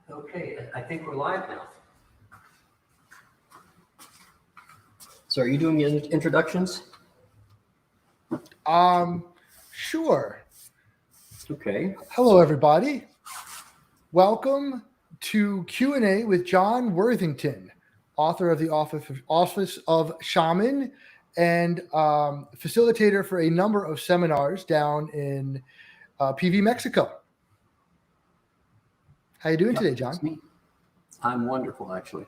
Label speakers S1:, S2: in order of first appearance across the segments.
S1: Okay, I think we're live now.
S2: So are you doing introductions?
S3: Sure.
S2: Okay.
S3: Hello, everybody. Welcome to Q&A with John Worthington, author of the Office of Shaman and facilitator for a number of seminars down in PV, Mexico. How you doing today, John?
S2: That's me. I'm wonderful, actually.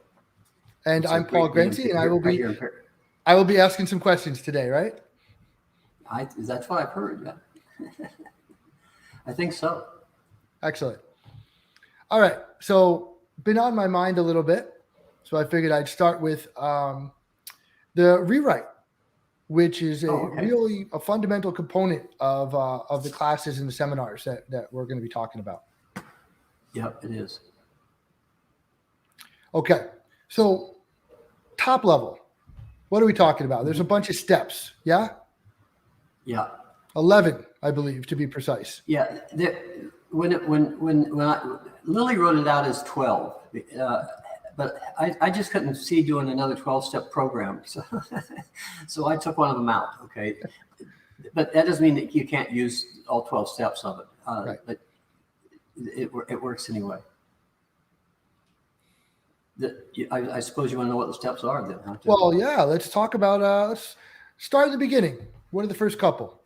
S3: And I'm Paul Grenci, and I will be asking some questions today, right?
S2: That's what I've heard, yeah. I think so.
S3: Excellent. All right. So been on my mind a little bit. So I figured I'd start with the rewrite, which is really a fundamental component of the classes and the seminars that we're going to be talking about.
S2: Yep, it is.
S3: Okay. So top level, what are we talking about? There's a bunch of steps. Yeah?
S2: Yeah.
S3: 11, I believe, to be precise.
S2: Yeah. When Lily wrote it out as 12, but I just couldn't see doing another 12-step program. So I took one of them out. Okay. But that doesn't mean that you can't use all 12 steps of it.
S3: Right.
S2: But it works anyway. I suppose you want to know what the steps are then, huh?
S3: Well, yeah, let's talk about, let's start at the beginning. What are the first couple?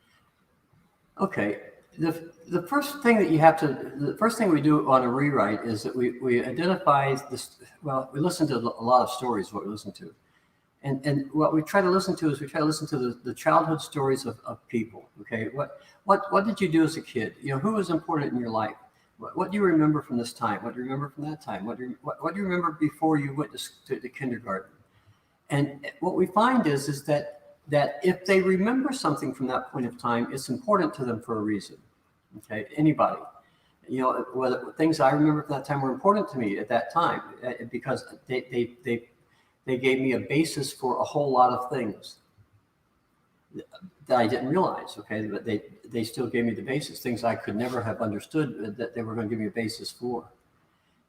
S2: Okay. The first thing the first thing we do on a rewrite is that we identify this. Well, we listen to a lot of stories, what we listen to. And what we try to listen to is the childhood stories of people. Okay. What did you do as a kid? Who was important in your life? What do you remember from this time? What do you remember from that time? What do you remember before you went to the kindergarten? And what we find is that if they remember something from that point of time, it's important to them for a reason. Okay, anybody, whether things I remember from that time were important to me at that time because they gave me a basis for a whole lot of things that I didn't realize. Okay, but they still gave me the basis, things I could never have understood that they were going to give me a basis for.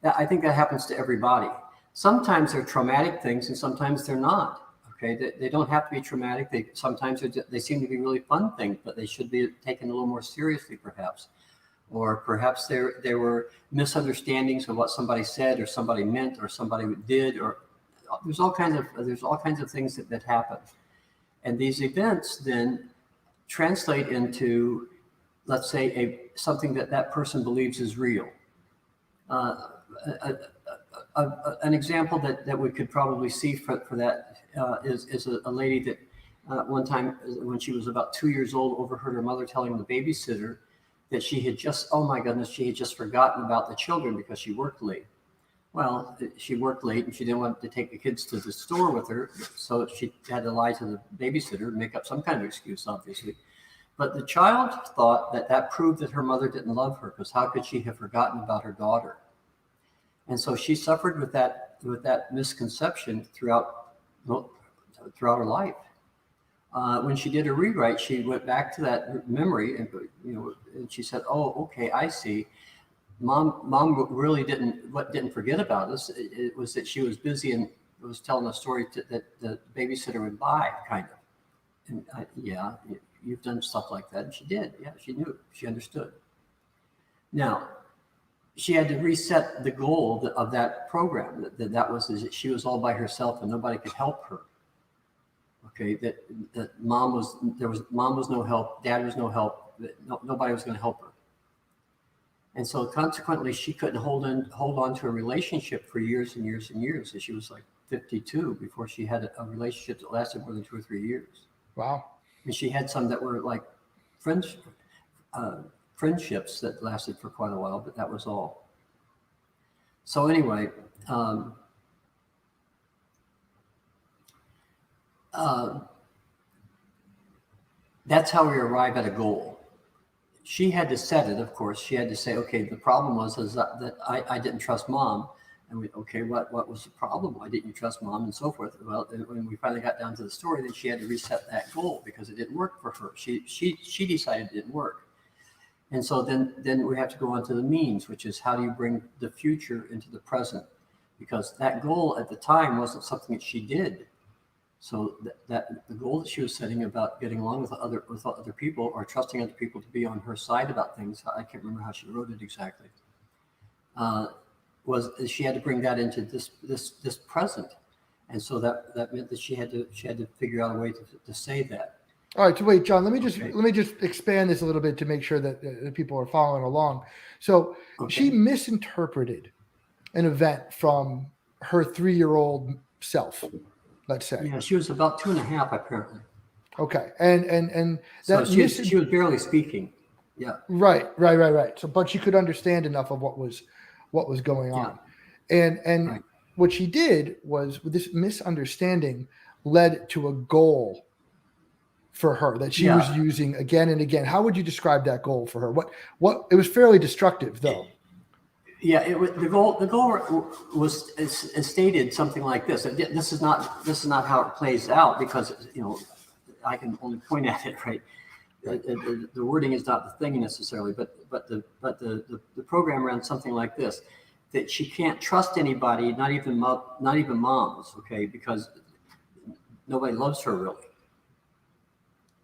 S2: I think that happens to everybody. Sometimes they're traumatic things, and sometimes they're not. Okay, they don't have to be traumatic. Sometimes they seem to be really fun things, but they should be taken a little more seriously, perhaps. Or perhaps there were misunderstandings of what somebody said, or somebody meant, or somebody did, or there's all kinds of things that happen. And these events then translate into, let's say, something that person believes is real. An example that we could probably see for that is a lady that one time when she was about 2 years old overheard her mother telling the babysitter that she had just forgotten about the children because she worked late. Well, she worked late and she didn't want to take the kids to the store with her, so she had to lie to the babysitter and make up some kind of excuse, obviously. But the child thought that proved that her mother didn't love her, because how could she have forgotten about her daughter? And so she suffered with that misconception throughout her life. When she did a rewrite, she went back to that memory, and she said, "Oh, okay, I see. Mom really didn't forget about us. It was that she was busy and was telling a story that the babysitter would buy, kind of." And you've done stuff like that, and she did. Yeah, she knew. She understood. Now, she had to reset the goal of that program. That was that she was all by herself and nobody could help her. Okay, that mom was no help, dad was no help, nobody was going to help her. And so consequently, she couldn't hold on to a relationship for years and years and years. So she was like 52 before she had a relationship that lasted more than 2 or 3 years.
S3: Wow.
S2: And she had some that were like friendships that lasted for quite a while, but that was all. So anyway, that's how we arrive at a goal. She had to set it, of course. She had to say, okay, the problem was that I didn't trust mom. And what was the problem? Why didn't you trust mom, and so forth? Well, when we finally got down to the story, then she had to reset that goal because it didn't work for her. She decided it didn't work. And so then we have to go on to the means, which is how do you bring the future into the present? Because that goal at the time wasn't something that she did. So that the goal that she was setting about getting along with other people or trusting other people to be on her side about things, I can't remember how she wrote it exactly, was she had to bring that into this present. And so that meant that she had to figure out a way to say that.
S3: All right, so wait, John, let me just expand this a little bit to make sure that people are following along. So she misinterpreted an event from her 3-year-old self, let's say.
S2: Yeah, she was about 2.5 apparently.
S3: Okay, and
S2: so she was barely speaking. Yeah.
S3: Right. So, but she could understand enough of what was going on, and
S2: right.
S3: What she did was this misunderstanding led to a goal for her that she was using again and again. How would you describe that goal for her? What it was fairly destructive though.
S2: Yeah, the goal was stated something like this. This is not how it plays out because I can only point at it, right? The wording is not the thing necessarily, but the program ran something like this: that she can't trust anybody, not even moms, okay, because nobody loves her really.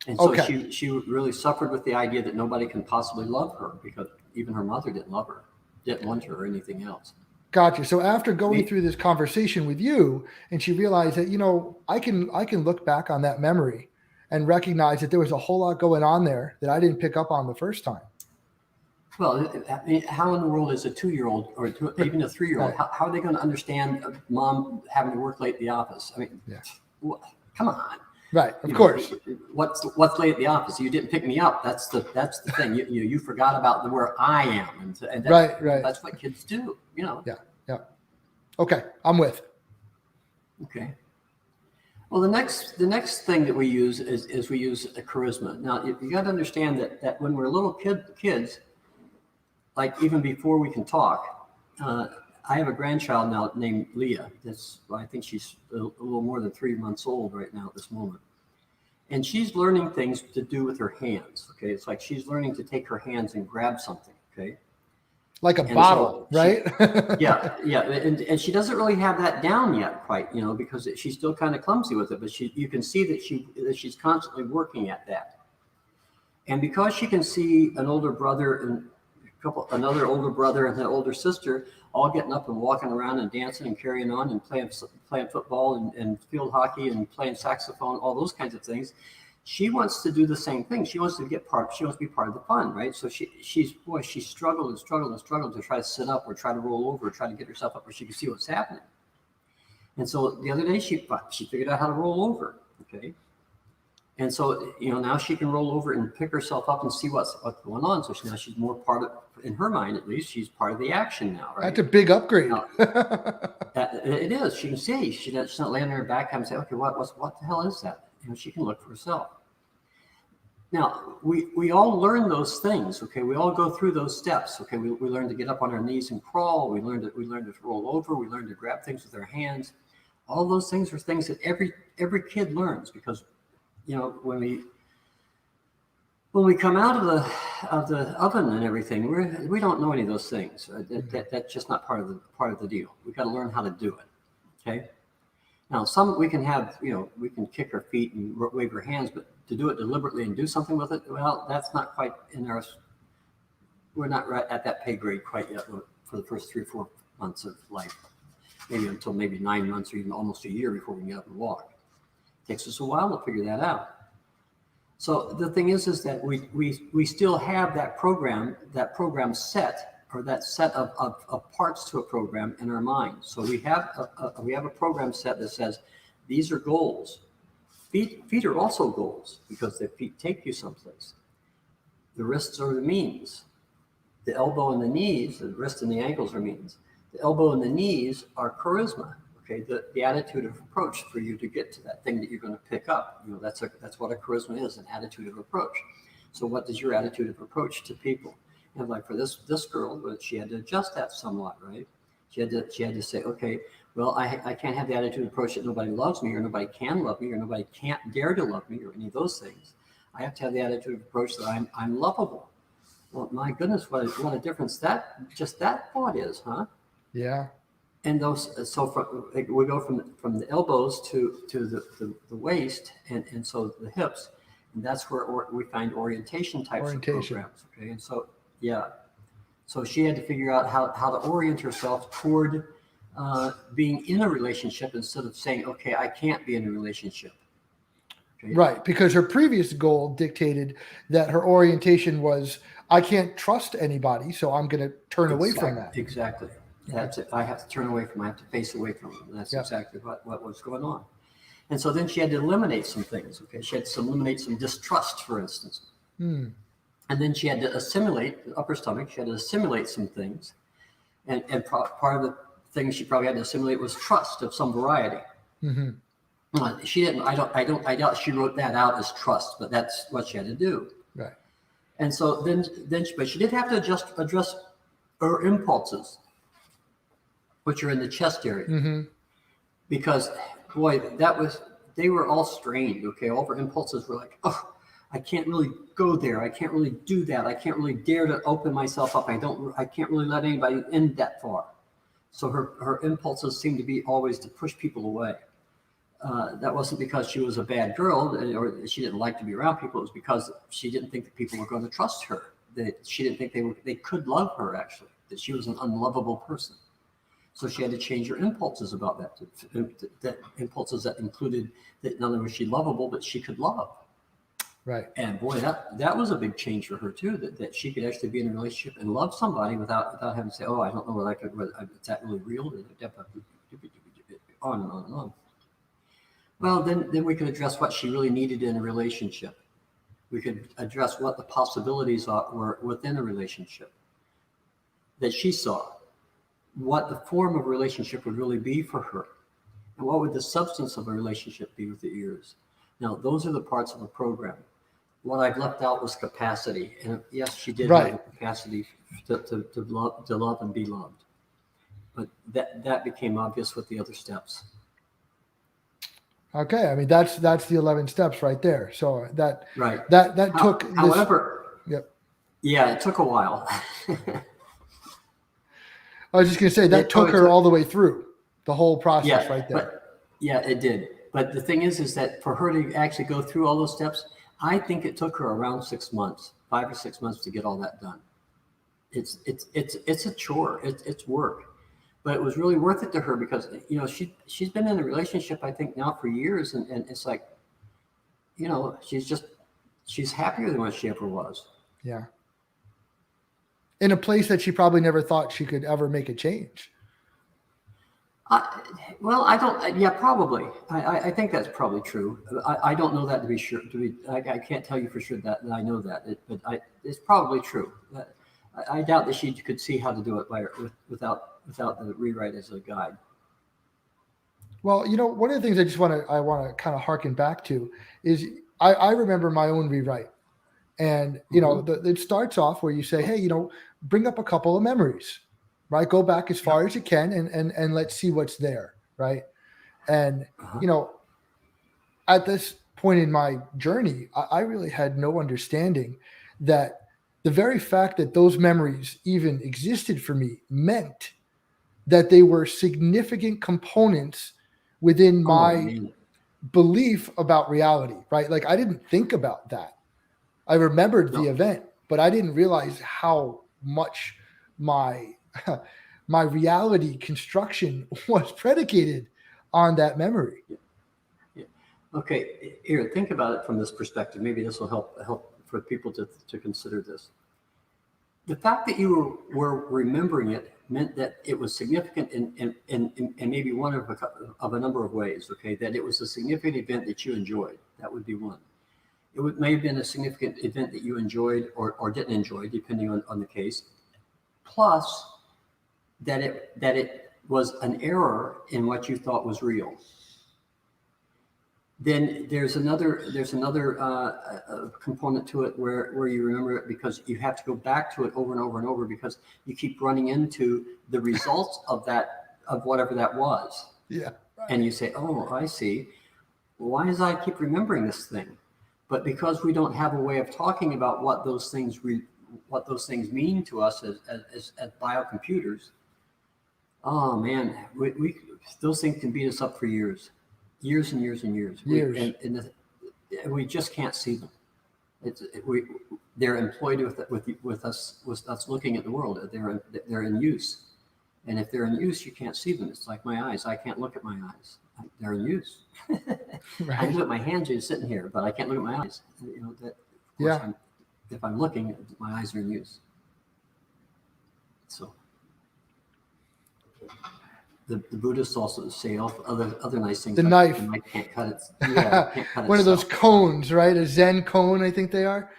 S2: And so she really suffered with the idea that nobody can possibly love her because even her mother didn't love her, didn't want her or anything else.
S3: Gotcha. So after going through this conversation with you, and she realized that, I can look back on that memory and recognize that there was a whole lot going on there that I didn't pick up on the first time.
S2: Well, I mean, how in the world is a 2-year-old or even a 3-year-old?
S3: Right.
S2: How are they going to understand mom having to work late at the office? I mean, come on.
S3: Right, of course.
S2: What's late at the office? You didn't pick me up. That's the thing. You forgot about where I am, and
S3: right.
S2: That's what kids do.
S3: Yeah. Okay, I'm with.
S2: Okay. Well, the next thing that we use is we use a charisma. Now you got to understand that when we're little kids, like even before we can talk, I have a grandchild now named Leah. I think she's a little more than 3 months old right now at this moment. And she's learning things to do with her hands. Okay. It's like she's learning to take her hands and grab something. Okay.
S3: Like a bottle, right?
S2: Yeah. And she doesn't really have that down yet quite, because she's still kind of clumsy with it, but you can see that she's constantly working at that. And because she can see an older brother and another older brother and an older sister all getting up and walking around and dancing and carrying on and playing football and field hockey and playing saxophone, all those kinds of things. She wants to do the same thing. She wants to be part of the fun, right? So she struggled to try to sit up or try to roll over or try to get herself up where she could see what's happening. And so the other day she figured out how to roll over, okay? And so, now she can roll over and pick herself up and see what's going on. So now she's more part of, in her mind at least, she's part of the action now, right?
S3: That's a big upgrade.
S2: Now, it is. She can see. She's not laying on her back having to say, okay, what the hell is that? She can look for herself. Now, we all learn those things, okay? We all go through those steps, okay? We learn to get up on our knees and crawl. We learn to roll over. We learn to grab things with our hands. All those things are things that every kid learns because, when we come out of the oven and everything, we don't know any of those things. That's just not part of the deal. We got to learn how to do it. Okay. Now, we can have, we can kick our feet and wave our hands, but to do it deliberately and do something with it, well, that's not quite in our. We're not right at that pay grade quite yet for the first 3 or 4 months of life. Maybe until 9 months or even almost a year before we can get up and walk. It takes us a while to figure that out. So the thing is that we still have that program set, or that set of parts to a program in our mind. So we have a program set that says these are goals. Feet are also goals because the feet take you someplace. The wrists are the means. The elbow and the knees, the wrist and the ankles are means. The elbow and the knees are charisma. Okay, the attitude of approach for you to get to that thing that you're going to pick up. That's what a charisma is, an attitude of approach. So what is your attitude of approach to people? And like for this girl, she had to adjust that somewhat, right? She had to say, okay, well, I can't have the attitude of approach that nobody loves me or nobody can love me or nobody can't dare to love me or any of those things. I have to have the attitude of approach that I'm lovable. Well, my goodness, what a difference that thought is, huh?
S3: Yeah.
S2: And we go from the elbows to the waist, and so the hips, and that's where we find orientation types of programs. Okay, and so yeah, so she had to figure out how to orient herself toward being in a relationship instead of saying, okay, I can't be in a relationship. Okay?
S3: Right, because her previous goal dictated that her orientation was, I can't trust anybody, so I'm going to turn away from that.
S2: Exactly. That's it. I have to turn away from. I have to face away from them. That's exactly what was going on. And so then she had to eliminate some things. Okay, she had to eliminate some distrust, for instance. And then she had to assimilate the upper stomach. She had to assimilate some things, and part of the things she probably had to assimilate was trust of some variety. She didn't. I doubt she wrote that out as trust, but that's what she had to do.
S3: Right.
S2: And so but she did have to address her impulses, which are in the chest area, because boy, they were all strained. Okay, all of her impulses were like, oh, I can't really go there. I can't really do that. I can't really dare to open myself up. I can't really let anybody in that far. So her impulses seemed to be always to push people away. That wasn't because she was a bad girl or she didn't like to be around people. It was because she didn't think that people were going to trust her. That she didn't think they could love her, actually, that she was an unlovable person. So she had to change her impulses about that impulses that included that not only was she lovable, but she could love.
S3: Right.
S2: And boy, that was a big change for her too, that she could actually be in a relationship and love somebody without having to say, oh, I don't know whether is that really real? On and on and on. Well, then we could address what she really needed in a relationship. We could address what the possibilities were within a relationship that she saw, what the form of relationship would really be for her, and what would the substance of a relationship be with the ears. Now, those are the parts of a program. What I've left out was capacity. And yes, she did have the capacity to love and be loved. But that became obvious with the other steps.
S3: Okay, I mean that's the 11 steps right there. So that took.
S2: However,
S3: yeah,
S2: it took a while.
S3: I was just going to say that took her all the way through the whole process right there.
S2: It did. But the thing is that for her to actually go through all those steps, I think it took her around 6 months, 5 or 6 months to get all that done. It's a chore. It's work. But it was really worth it to her because, she's been in a relationship, I think, now for years. And it's like, she's happier than what she ever was.
S3: Yeah. In a place that she probably never thought she could ever make a change.
S2: I don't. Yeah, probably. I think that's probably true. I don't know that to be sure. I can't tell you for sure that I know that. But it's probably true. I doubt that she could see how to do it without the rewrite as a guide.
S3: Well, one of the things I want to kind of harken back to is I remember my own rewrite, and it starts off where you say, hey, bring up a couple of memories. Right. Go back as far as you can and let's see what's there. Right. And, at this point in my journey, I really had no understanding that the very fact that those memories even existed for me meant that they were significant components within my belief about reality. Right. Like I didn't think about that. I remembered the event, but I didn't realize how much my reality construction was predicated on that memory.
S2: Yeah. Okay. Here, think about it from this perspective. Maybe this will help for people to consider this. The fact that you were remembering it meant that it was significant in maybe one of a number of ways. Okay, that it was a significant event that you enjoyed. That would be one. It may have been a significant event that you enjoyed or didn't enjoy, depending on the case. Plus, that it was an error in what you thought was real. Then there's another component to it where you remember it because you have to go back to it over and over and over because you keep running into the results of whatever that was.
S3: Yeah.
S2: Right. And you say, oh, I see. Why does I keep remembering this thing? But because we don't have a way of talking about what those things what those things mean to us as biocomputers, oh man, we those things can beat us up for years and years and years. We just can't see them. They're employed with us looking at the world. They're in use, and if they're in use, you can't see them. It's like my eyes. I can't look at my eyes. They're in use.
S3: Right.
S2: I can look at my hands just sitting here, but I can't look at my eyes. If I'm looking, my eyes are in use. So the Buddhists also say other nice things.
S3: The
S2: like
S3: knife.
S2: the knife can't cut it. Yeah, can't cut
S3: One of those
S2: itself.
S3: cones, right? A Zen cone, I think they are.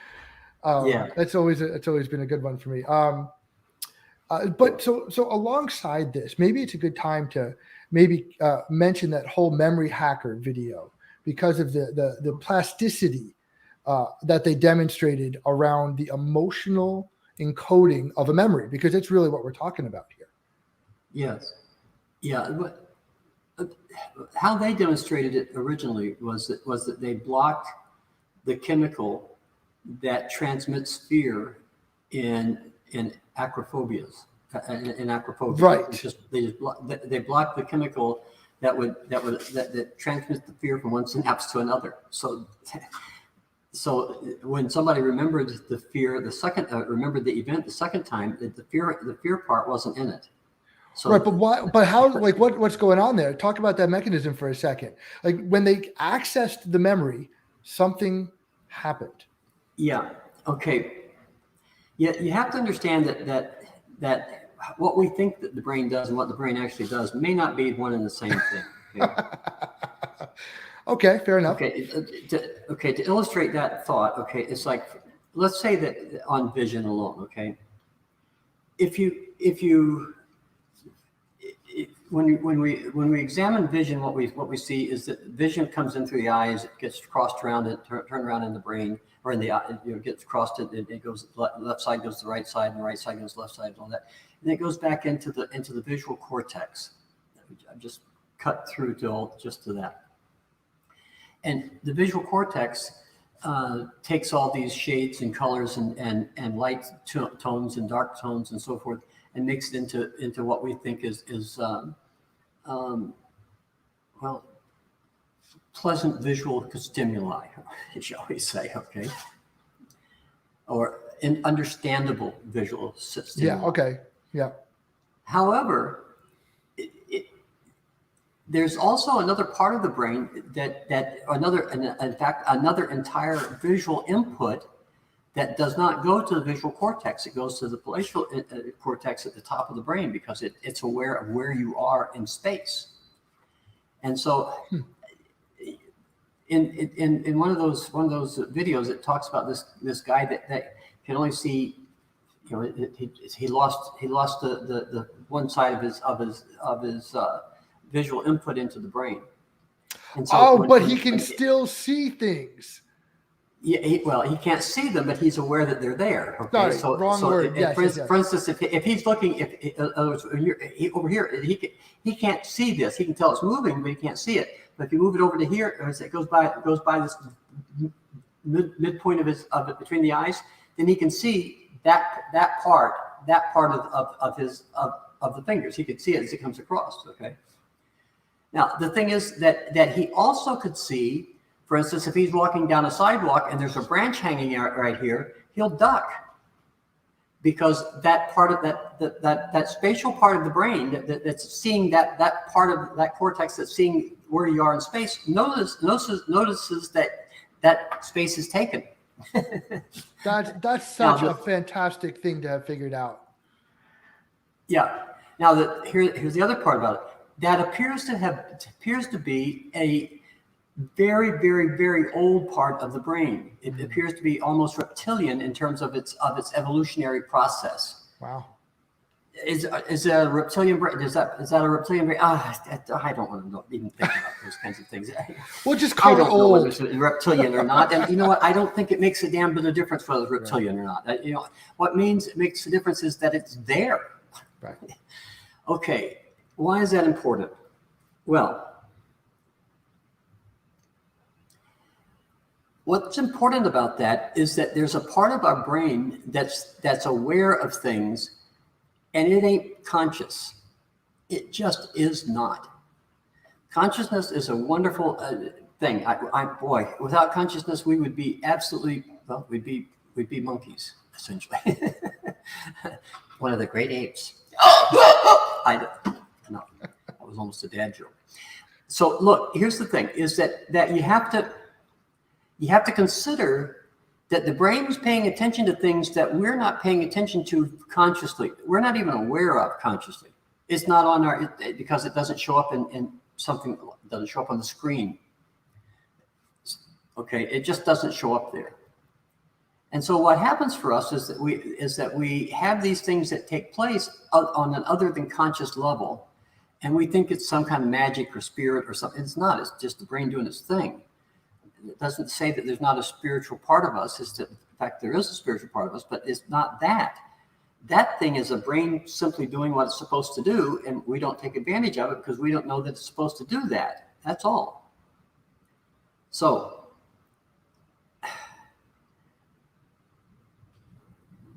S2: Yeah.
S3: It's always been a good one for me. But so alongside this, maybe it's a good time to mention that whole memory hacker video because of the plasticity that they demonstrated around the emotional encoding of a memory, because it's really what we're talking about here.
S2: Yes. Yeah. But how they demonstrated it originally was that they blocked the chemical that transmits fear in acrophobias. In acrophobia,
S3: Right.
S2: They blocked the chemical that transmits the fear from one synapse to another. So when somebody remembered the fear, remembered the event the second time, the fear part wasn't in it. So,
S3: right, but why? But how? Like, what's going on there? Talk about that mechanism for a second. Like when they accessed the memory, something happened.
S2: Yeah. Okay. Yeah, you have to understand that what we think that the brain does and what the brain actually does may not be one and the same thing. Okay,
S3: Okay, fair enough.
S2: To illustrate that thought, okay, it's like, let's say that on vision alone, okay, when we examine vision, what we see is that vision comes in through the eyes, it gets crossed around and turned around in the brain, or in the eye, gets crossed, it goes left side goes to the right side, and the right side goes to the left side, and all that, and it goes back into the visual cortex. I've just cut through just to that, and the visual cortex takes all these shades and colors and light tones and dark tones and so forth, and makes it into what we think is pleasant visual stimuli, shall we say, okay, or an understandable visual stimuli.
S3: Yeah. Okay. Yeah.
S2: However, there's also another part of the brain another entire visual input that does not go to the visual cortex. It goes to the palatial cortex at the top of the brain, because it's aware of where you are in space. And so in one of those videos, it talks about this guy that can only see, he lost the one side of his visual input into the brain. And so
S3: but he can still see things.
S2: Yeah, he can't see them, but he's aware that they're there. Okay,
S3: Sorry, wrong word.
S2: For instance, if he's looking, in other words, over here, he can't see this. He can tell it's moving, but he can't see it. But if you move it over to here, as it goes by this midpoint of it between the eyes, then he can see that part of the fingers. He can see it as it comes across. Okay. Now the thing is that he also could see. For instance, if he's walking down a sidewalk and there's a branch hanging out right here, he'll duck, because that part of that spatial part of the brain that's seeing that part of that cortex that's seeing where you are in space notices that space is taken.
S3: That's such a fantastic thing to have figured out.
S2: Yeah. Now here's the other part about it. That appears to be a very, very, very old part of the brain. It appears to be almost reptilian in terms of its evolutionary process.
S3: Wow.
S2: Is a reptilian brain? Is that a reptilian brain? I don't want to even think about those kinds of things.
S3: We'll just call it old.
S2: Whether it's reptilian or not. And you know what? I don't think it makes a damn bit of difference whether it's reptilian or not. What makes the difference is that it's there.
S3: Right.
S2: Okay. Why is that important? Well, What's important about that is that there's a part of our brain that's aware of things, and it ain't conscious. It just is not. Consciousness is a wonderful thing. Boy, without consciousness, we would be absolutely, well, we'd be monkeys, essentially. One of the great apes. No, that was almost a dad joke. So look, here's the thing: is that you have to consider that the brain is paying attention to things that we're not paying attention to consciously. We're not even aware of consciously. It's not on our, because it doesn't show up in something, it doesn't show up on the screen. Okay, it just doesn't show up there. And so what happens for us is that we have these things that take place on an other than conscious level, and we think it's some kind of magic or spirit or something. It's not. It's just the brain doing its thing. It doesn't say that there's not a spiritual part of us. It's that, in fact, there is a spiritual part of us, but it's not that. That thing is a brain simply doing what it's supposed to do, and we don't take advantage of it because we don't know that it's supposed to do that. That's all. So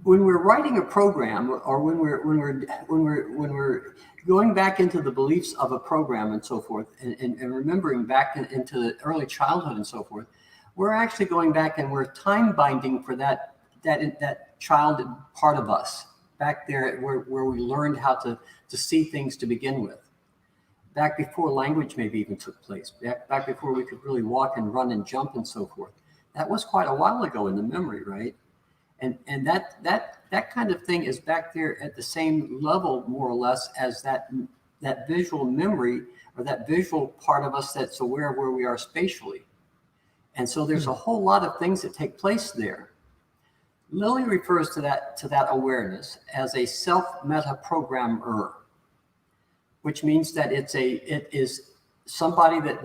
S2: when we're writing a program, or when we're going back into the beliefs of a program and so forth, and remembering back into the early childhood and so forth, we're actually going back and we're time binding for that child part of us back there where we learned how to see things to begin with, back before language maybe even took place, back before we could really walk and run and jump and so forth. That was quite a while ago in the memory, right? And that kind of thing is back there at the same level, more or less, as that visual memory, or that visual part of us that's aware of where we are spatially. And so there's a whole lot of things that take place there. Lilly refers to that awareness as a self-meta-programmer, which means that it is somebody that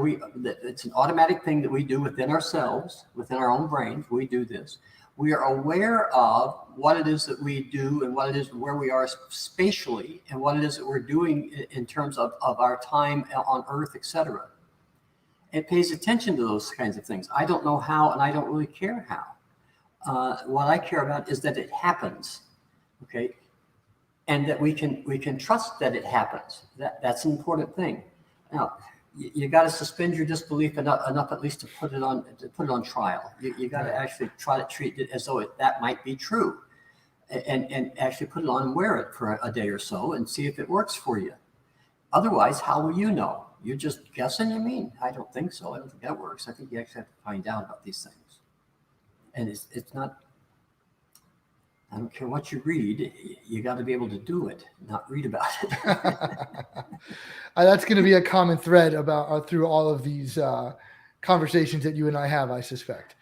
S2: it's an automatic thing that we do within ourselves, within our own brains. We do this. We are aware of what it is that we do, and what it is where we are spatially, and what it is that we're doing in terms of our time on Earth, etc. It pays attention to those kinds of things. I don't know how, and I don't really care how. What I care about is that it happens, okay, and that we can trust that it happens. That's an important thing. Now, you got to suspend your disbelief enough at least to put it on trial. You got to actually try to treat it as though that might be true, and actually put it on and wear it for a day or so and see if it works for you. Otherwise, how will you know? You're just guessing, you mean? I don't think so. I don't think that works. I think you actually have to find out about these things. And it's not, I don't care what you read, you got to be able to do it, not read about it.
S3: That's going to be a common thread about through all of these conversations that you and I have, I suspect.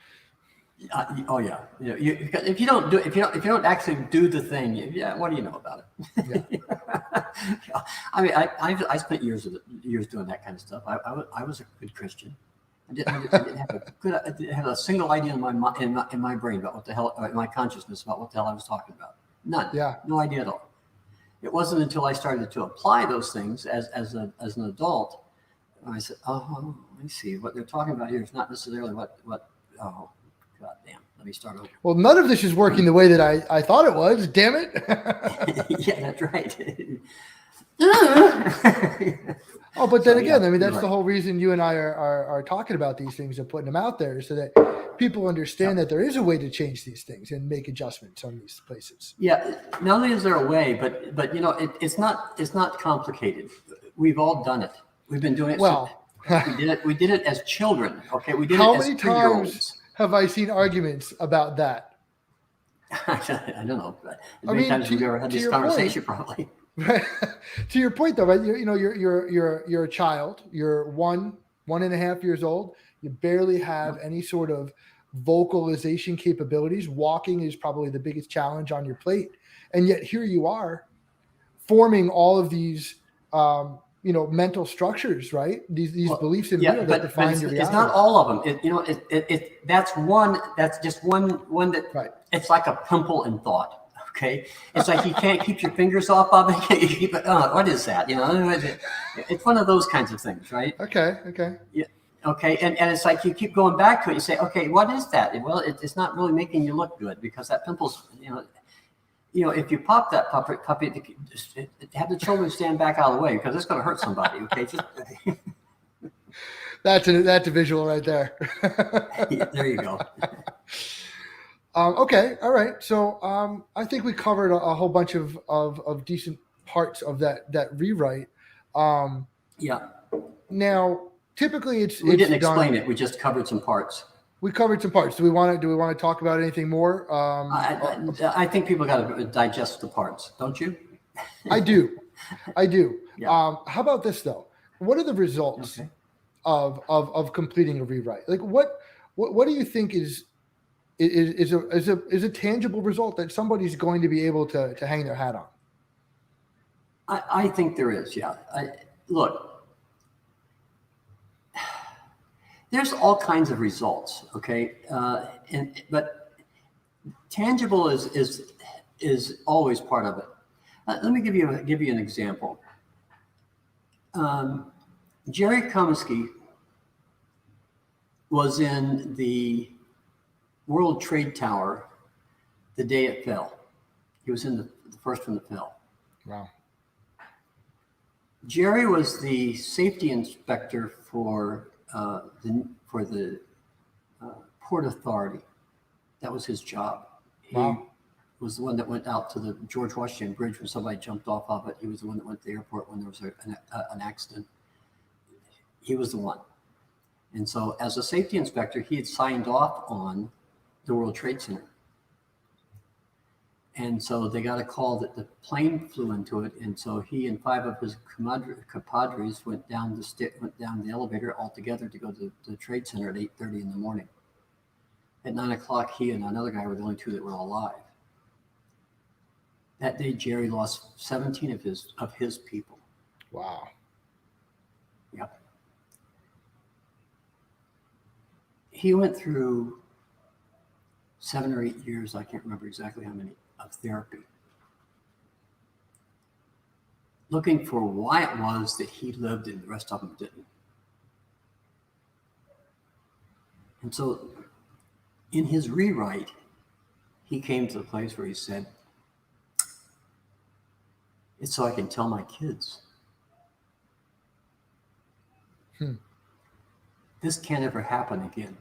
S2: Oh yeah, if you don't actually do the thing, what do you know about it? Yeah. I mean, I spent years doing that kind of stuff. I was a good Christian. I didn't have a single idea in my brain about what the hell, in my consciousness about what the hell I was talking about. None.
S3: Yeah.
S2: No idea at all. It wasn't until I started to apply those things as an adult, I said, oh, I see. What they're talking about here is not necessarily what. Oh, God damn. Let me start over.
S3: Well, none of this is working the way that I thought it was. Damn it.
S2: Yeah, that's right.
S3: Oh, but then again, I mean, that's the whole reason you and I are talking about these things and putting them out there, so that people understand that there is a way to change these things and make adjustments on these places.
S2: Yeah, not only is there a way, but it's not complicated. We've all done it. We've been doing it.
S3: Well,
S2: we did it as children. Okay, we did it as 3-year-olds.
S3: How many times have I seen arguments about that?
S2: I don't know. Many times we've ever had this conversation, probably.
S3: To your point, though, right? You're a child. You're 1.5 years old. You barely have any sort of vocalization capabilities. Walking is probably the biggest challenge on your plate, and yet here you are, forming all of these, mental structures, right? These beliefs in you that define your reality.
S2: It's not all of them. That's just one that. Right. It's like a pimple in thought. Okay, it's like you can't keep your fingers off of it. You keep it. Oh, what is that? It's one of those kinds of things, right?
S3: Okay.
S2: Yeah. Okay, and it's like you keep going back to it. You say, okay, what is that? Well, it's not really making you look good because that pimple's, if you pop that puppy, have the children stand back out of the way because it's going to hurt somebody. Okay, just
S3: That's a visual right there.
S2: yeah, there you go.
S3: Okay, all right. So I think we covered a whole bunch of decent parts of that rewrite.
S2: Yeah,
S3: Now, typically
S2: we didn't explain
S3: done,
S2: it. We just covered some parts.
S3: We covered some parts. Do we want to talk about anything more?
S2: I think people got to digest the parts, don't you?
S3: I do.
S2: Yeah.
S3: How about this though? What are the results
S2: Okay.
S3: of completing a rewrite? Like what do you think is a tangible result that somebody's going to be able to hang their hat on?
S2: I think there is. Yeah. Look, there's all kinds of results. Okay. But tangible is always part of it. Let me give you an example. Jerry Comiskey was in the World Trade Tower the day it fell. He was in the first one that fell.
S3: Wow.
S2: Jerry was the safety inspector for the Port Authority. That was his job.
S3: Wow.
S2: He was the one that went out to the George Washington Bridge when somebody jumped off of it. He was the one that went to the airport when there was an accident. He was the one. And so as a safety inspector, he had signed off on the World Trade Center. And so they got a call that the plane flew into it. And so he and 5 of his compadres went down the elevator all together to go to the Trade Center at 8:30 in the morning. At 9 o'clock, he and another guy were the only 2 that were alive. That day, Jerry lost 17 of his people.
S3: Wow.
S2: Yep. He went through 7 or 8 years, I can't remember exactly how many, of therapy, looking for why it was that he lived and the rest of them didn't. And so in his rewrite, he came to the place where he said, it's so I can tell my kids. This can't ever happen again.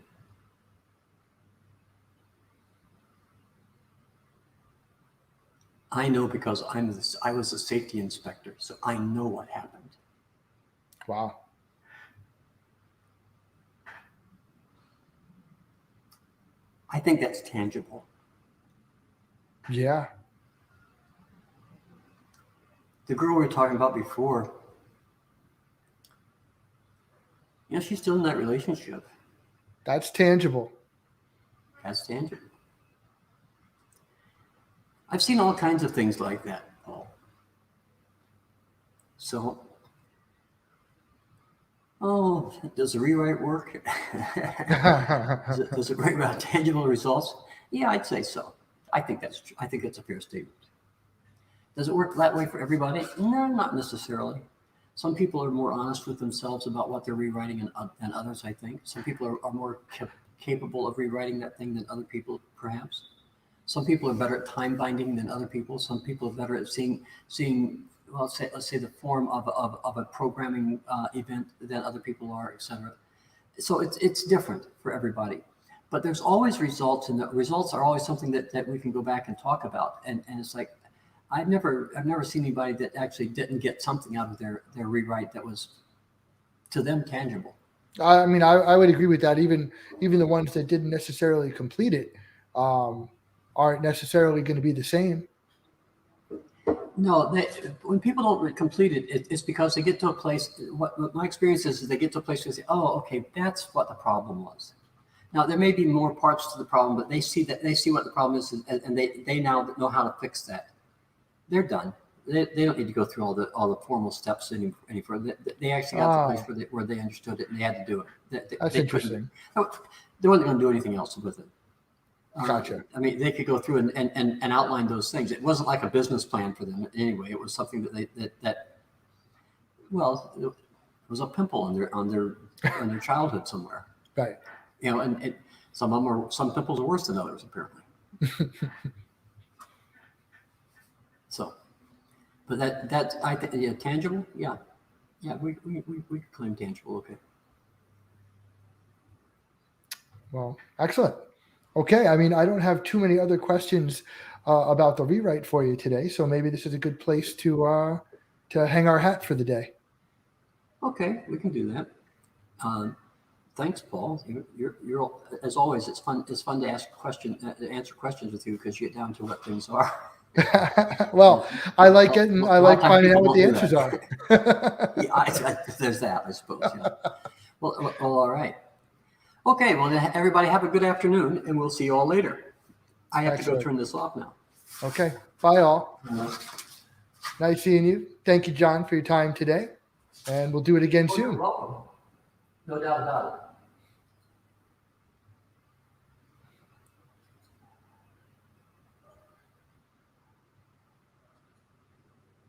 S2: I know because I was a safety inspector, so I know what happened.
S3: Wow.
S2: I think that's tangible.
S3: Yeah.
S2: The girl we were talking about before, she's still in that relationship.
S3: That's tangible.
S2: That's tangible. I've seen all kinds of things like that, Paul. So, does the rewrite work? Does it bring about tangible results? Yeah, I'd say so. I think that's a fair statement. Does it work that way for everybody? No, not necessarily. Some people are more honest with themselves about what they're rewriting than others, I think. Some people are more capable of rewriting that thing than other people, perhaps. Some people are better at time binding than other people. Some people are better at seeing well, let's say the form of a programming event than other people are, etc. So it's different for everybody. But there's always results, and the results are always something that we can go back and talk about. And it's like, I've never seen anybody that actually didn't get something out of their rewrite that was to them tangible.
S3: I mean, I would agree with that. Even the ones that didn't necessarily complete it aren't necessarily going to be the same.
S2: No, when people don't complete it, it's because they get to a place. What my experience is they get to a place where they say, "Oh, okay, that's what the problem was." Now there may be more parts to the problem, but they see what the problem is, and they now know how to fix that. They're done. They don't need to go through all the formal steps any further. They actually got to the place where they understood it and they had to do it.
S3: That's interesting.
S2: They weren't going to do anything else with it.
S3: Gotcha.
S2: I mean, they could go through and outline those things. It wasn't like a business plan for them anyway. It was something that was a pimple on their childhood somewhere.
S3: Right.
S2: You know, and some pimples are worse than others apparently. So, but that I think, yeah, tangible, yeah, we could claim tangible. Okay. Well,
S3: excellent. Okay, I mean, I don't have too many other questions about the rewrite for you today, so maybe this is a good place to hang our hat for the day.
S2: Okay, we can do that. Thanks, Paul. You're as always. It's fun to answer questions with you because you get down to what things are.
S3: Well, I like finding out what the answers are.
S2: Yeah, there's that, I suppose. Yeah. Well, all right. Okay, well, everybody have a good afternoon, and we'll see you all later. I have to go turn this off now.
S3: Okay, bye all. Nice seeing you. Thank you, John, for your time today, and we'll do it again soon.
S2: You're welcome. No doubt about it.